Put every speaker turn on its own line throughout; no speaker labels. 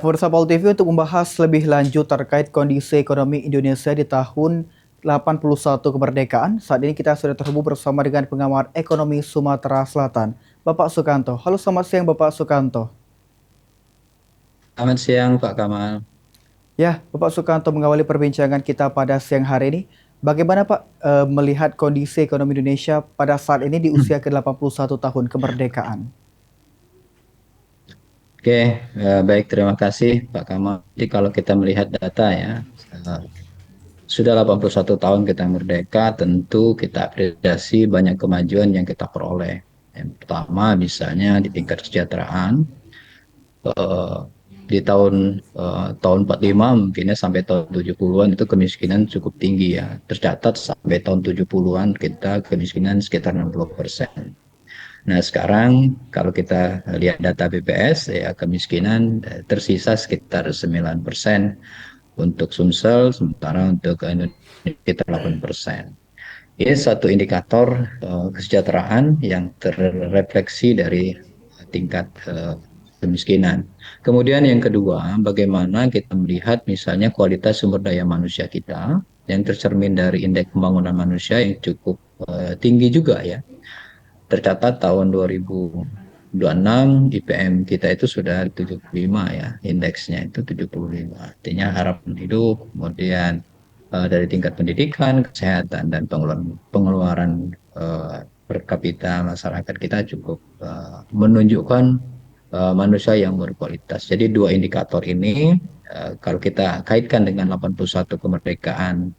Pemirsa Pol TV untuk membahas lebih lanjut terkait kondisi ekonomi Indonesia di tahun 81 kemerdekaan. Saat ini kita sudah terhubung bersama dengan pengamat ekonomi Sumatera Selatan, Bapak Sukanto. Halo, selamat siang Bapak Sukanto.
Selamat siang Pak Kamal.
Ya, Bapak Sukanto, mengawali perbincangan kita pada siang hari ini. Bagaimana Pak melihat kondisi ekonomi Indonesia pada saat ini di usia ke-81 tahun kemerdekaan?
Oke, baik, terima kasih Pak Kamal. Jadi kalau kita melihat data ya, eh, sudah 81 tahun kita merdeka, tentu kita apresiasi banyak kemajuan yang kita peroleh. Yang pertama misalnya di tingkat kesejahteraan, eh, di tahun 45 mungkinnya sampai tahun 70-an itu kemiskinan cukup tinggi ya. Tercatat sampai tahun 70-an kita kemiskinan sekitar 60%. Nah, sekarang kalau kita lihat data BPS, ya kemiskinan tersisa sekitar 9% untuk Sumsel, sementara untuk Indonesia sekitar 8%. Ini satu indikator kesejahteraan yang terrefleksi dari tingkat kemiskinan. Kemudian yang kedua, bagaimana kita melihat misalnya kualitas sumber daya manusia kita yang tercermin dari indeks pembangunan manusia yang cukup tinggi juga ya. Tercatat tahun 2026 IPM kita itu sudah 75 ya, indeksnya itu 75. Artinya harapan hidup, kemudian dari tingkat pendidikan, kesehatan dan pengeluaran per kapita masyarakat kita cukup menunjukkan manusia yang berkualitas. Jadi dua indikator ini kalau kita kaitkan dengan 81 kemerdekaan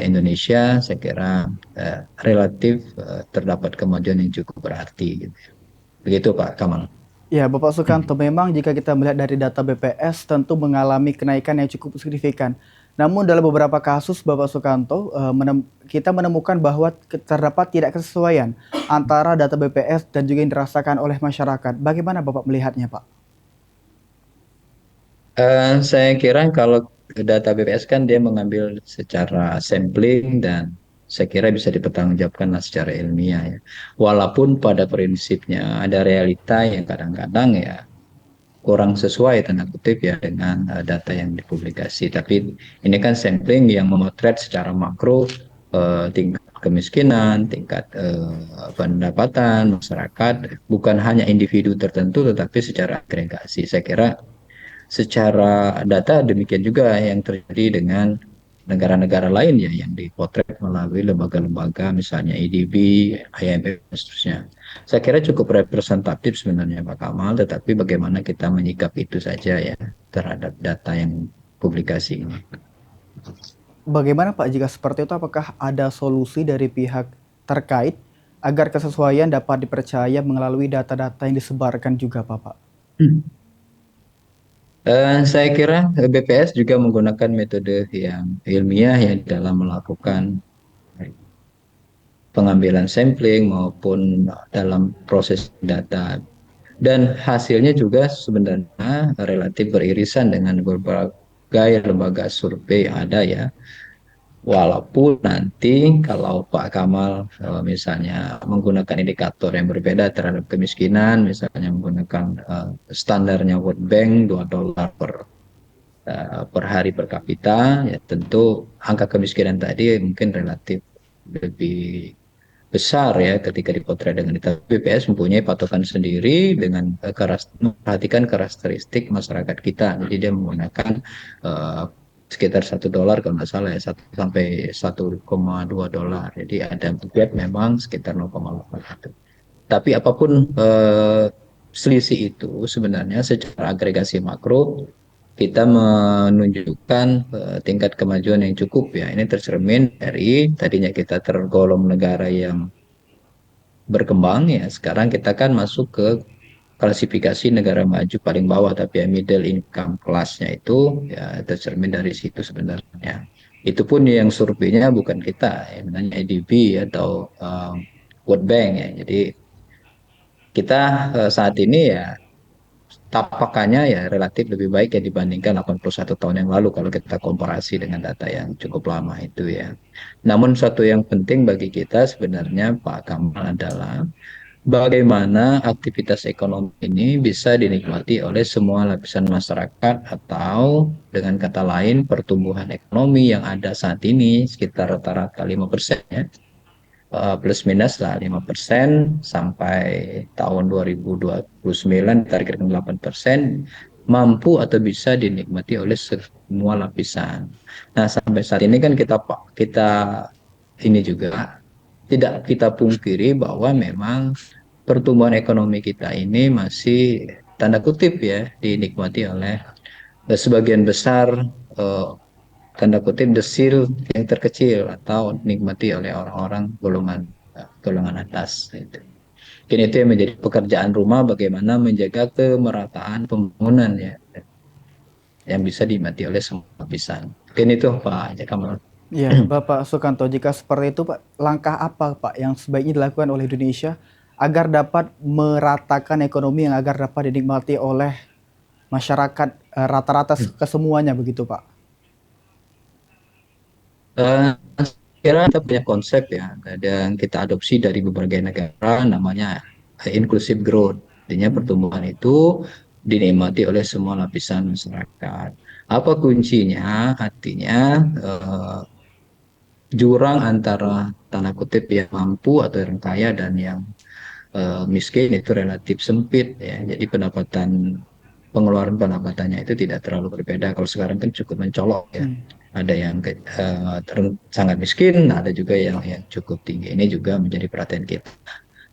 Indonesia, saya kira relatif terdapat kemajuan yang cukup berarti. Gitu. Begitu Pak Kamal.
Ya, Bapak Sukanto, memang jika kita melihat dari data BPS tentu mengalami kenaikan yang cukup signifikan. Namun dalam beberapa kasus Bapak Sukanto, kita menemukan bahwa terdapat tidak kesesuaian antara data BPS dan juga yang dirasakan oleh masyarakat. Bagaimana Bapak melihatnya, Pak?
Saya kira kalau data BPS kan dia mengambil secara sampling dan saya kira bisa dipertanggungjawabkan secara ilmiah ya. Walaupun pada prinsipnya ada realita yang kadang-kadang ya kurang sesuai tanda kutip ya dengan data yang dipublikasi. Tapi ini kan sampling yang memotret secara makro tingkat kemiskinan, tingkat pendapatan masyarakat, bukan hanya individu tertentu tetapi secara agregasi. Saya kira secara data demikian juga yang terjadi dengan negara-negara lain ya yang dipotret melalui lembaga-lembaga misalnya IDB, IMF dan seterusnya. Saya kira cukup representatif sebenarnya Pak Kamal, tetapi bagaimana kita menyikap itu saja ya terhadap data yang publikasi ini.
Bagaimana Pak jika seperti itu, apakah ada solusi dari pihak terkait agar kesesuaian dapat dipercaya melalui data-data yang disebarkan juga, Pak?
Saya kira BPS juga menggunakan metode yang ilmiah ya dalam melakukan pengambilan sampling maupun dalam proses data. Dan hasilnya juga sebenarnya relatif beririsan dengan berbagai lembaga survei yang ada ya. Walaupun nanti kalau Pak Kamal misalnya menggunakan indikator yang berbeda terhadap kemiskinan, misalnya menggunakan standarnya World Bank $2 per hari per kapita, ya tentu angka kemiskinan tadi mungkin relatif lebih besar ya ketika dipotret dengan data. BPS mempunyai patokan sendiri dengan memperhatikan karakteristik masyarakat kita. Jadi dia menggunakan uh, sekitar $1 kalau nggak salah ya, 1 sampai 1,2 dolar. Jadi ada gap memang sekitar 0,8 itu. Tapi apapun selisih itu sebenarnya secara agregasi makro kita menunjukkan tingkat kemajuan yang cukup ya. Ini tercermin dari tadinya kita tergolong negara yang berkembang ya. Sekarang kita kan masuk ke klasifikasi negara maju paling bawah, tapi ya middle income class-nya itu ya tercermin dari situ sebenarnya. Itu pun yang surveinya bukan kita, ya, namanya IDB atau World Bank ya. Jadi kita saat ini ya tapakannya ya relatif lebih baik ya dibandingkan 81 tahun yang lalu kalau kita komparasi dengan data yang cukup lama itu ya. Namun satu yang penting bagi kita sebenarnya Pak Kamal adalah bagaimana aktivitas ekonomi ini bisa dinikmati oleh semua lapisan masyarakat, atau dengan kata lain pertumbuhan ekonomi yang ada saat ini sekitar rata-rata 5% ya, plus minus lah 5% sampai tahun 2029 ditargetkan 8%, mampu atau bisa dinikmati oleh semua lapisan. Nah, sampai saat ini kan kita ini juga tidak kita pungkiri bahwa memang pertumbuhan ekonomi kita ini masih tanda kutip ya dinikmati oleh sebagian besar, eh, tanda kutip desil yang terkecil, atau dinikmati oleh orang-orang golongan atas itu. Mungkin itu yang menjadi pekerjaan rumah, bagaimana menjaga kemerataan pembangunan ya yang bisa dinikmati oleh semua lapisan. Mungkin itu Pak Jaka.
Ya, Bapak Sukanto, jika seperti itu Pak, langkah apa Pak yang sebaiknya dilakukan oleh Indonesia agar dapat meratakan ekonomi yang agar dapat dinikmati oleh masyarakat rata-rata kesemuanya begitu Pak?
Eh, Kira kita punya konsep ya, ada yang kita adopsi dari berbagai negara, namanya inclusive growth. Artinya
Hmm.
pertumbuhan itu dinikmati oleh semua lapisan masyarakat. Apa kuncinya? Artinya jurang antara tanda kutip yang mampu atau yang kaya dan yang miskin itu relatif sempit ya. Jadi pengeluaran pendapatannya itu tidak terlalu berbeda. Kalau sekarang kan cukup mencolok ya.
Hmm.
Ada yang sangat miskin, ada juga yang cukup tinggi. Ini juga menjadi perhatian kita.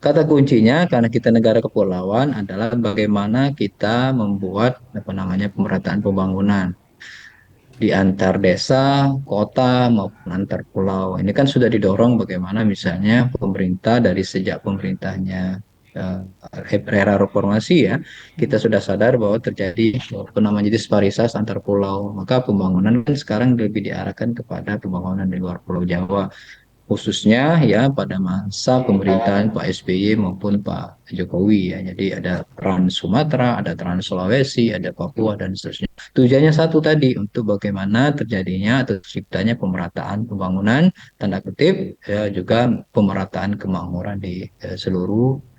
Kata kuncinya karena kita negara kepulauan adalah bagaimana kita membuat apa namanya pemerataan pembangunan di antar desa, kota maupun antar pulau. Ini kan sudah didorong bagaimana misalnya pemerintah dari sejak pemerintahnya era reformasi ya, kita sudah sadar bahwa terjadi apa namanya disparitas antar pulau. Maka pembangunan kan sekarang lebih diarahkan kepada pembangunan di luar Pulau Jawa, khususnya ya pada masa pemerintahan Pak SBY maupun Pak Jokowi ya. Jadi ada Trans Sumatera, ada Trans Sulawesi, ada Papua dan seterusnya. Tujuannya satu tadi, untuk bagaimana terjadinya atau terciptanya pemerataan pembangunan tanda kutip ya, juga pemerataan kemakmuran di seluruh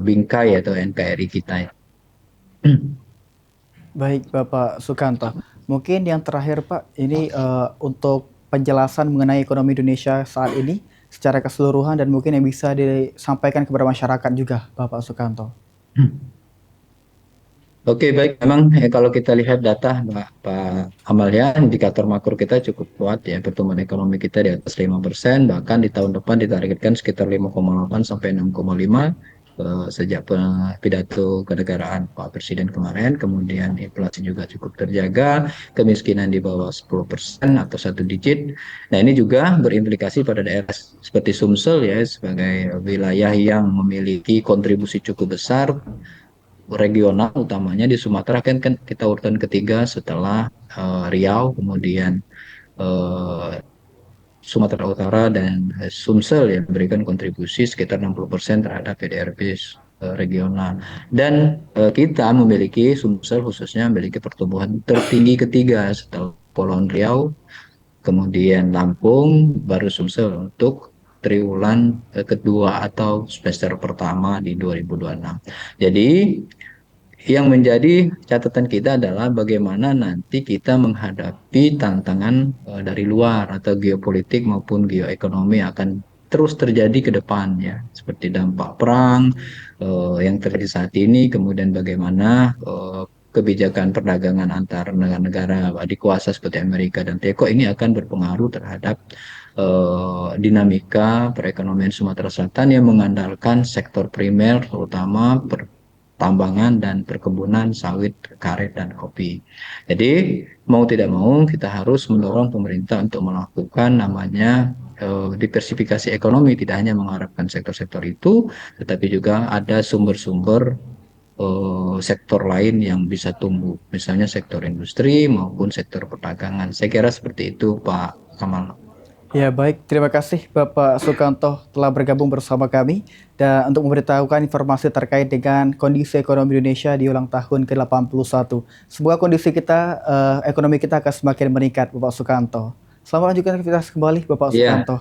bingkai atau NKRI kita ya.
Baik, Bapak Sukanto. Mungkin yang terakhir, Pak, ini untuk penjelasan mengenai ekonomi Indonesia saat ini secara keseluruhan dan mungkin yang bisa disampaikan kepada masyarakat juga, Bapak Sukanto.
Oke, baik. Memang kalau kita lihat data, Pak Amal ya, indikator makro kita cukup kuat ya. Pertumbuhan ekonomi kita di atas 5%, bahkan di tahun depan ditargetkan sekitar 5,8 sampai 6,5 sejak pidato kenegaraan Pak Presiden kemarin. Kemudian inflasi juga cukup terjaga, kemiskinan di bawah 10% atau satu digit. Nah, ini juga berimplikasi pada daerah seperti Sumsel ya, sebagai wilayah yang memiliki kontribusi cukup besar regional, utamanya di Sumatera kan kita urutan ketiga setelah Riau, kemudian eh, Sumatera Utara dan Sumsel yang memberikan kontribusi sekitar 60% terhadap PDRB regional. Dan kita memiliki Sumsel khususnya memiliki pertumbuhan tertinggi ketiga setelah Kepulauan Riau, kemudian Lampung, baru Sumsel untuk triwulan kedua atau semester pertama di 2026. Jadi yang menjadi catatan kita adalah bagaimana nanti kita menghadapi tantangan dari luar atau geopolitik maupun geoekonomi akan terus terjadi ke depan ya, seperti dampak perang yang terjadi saat ini, kemudian bagaimana kebijakan perdagangan antar negara-negara adik kuasa seperti Amerika dan Tiongkok ini akan berpengaruh terhadap dinamika perekonomian Sumatera Selatan yang mengandalkan sektor primer, terutama tambangan dan perkebunan sawit, karet, dan kopi. Jadi mau tidak mau kita harus mendorong pemerintah untuk melakukan namanya diversifikasi ekonomi, tidak hanya mengharapkan sektor-sektor itu, tetapi juga ada sumber-sumber sektor lain yang bisa tumbuh, misalnya sektor industri maupun sektor perdagangan. Saya kira seperti itu, Pak Kamal.
Ya, baik. Terima kasih Bapak Sukanto telah bergabung bersama kami dan untuk memberitahukan informasi terkait dengan kondisi ekonomi Indonesia di ulang tahun ke-81. Semoga kondisi kita, ekonomi kita akan semakin meningkat, Bapak Sukanto. Selamat lanjutkan aktivitas kembali, Bapak
Iya,
Sukanto.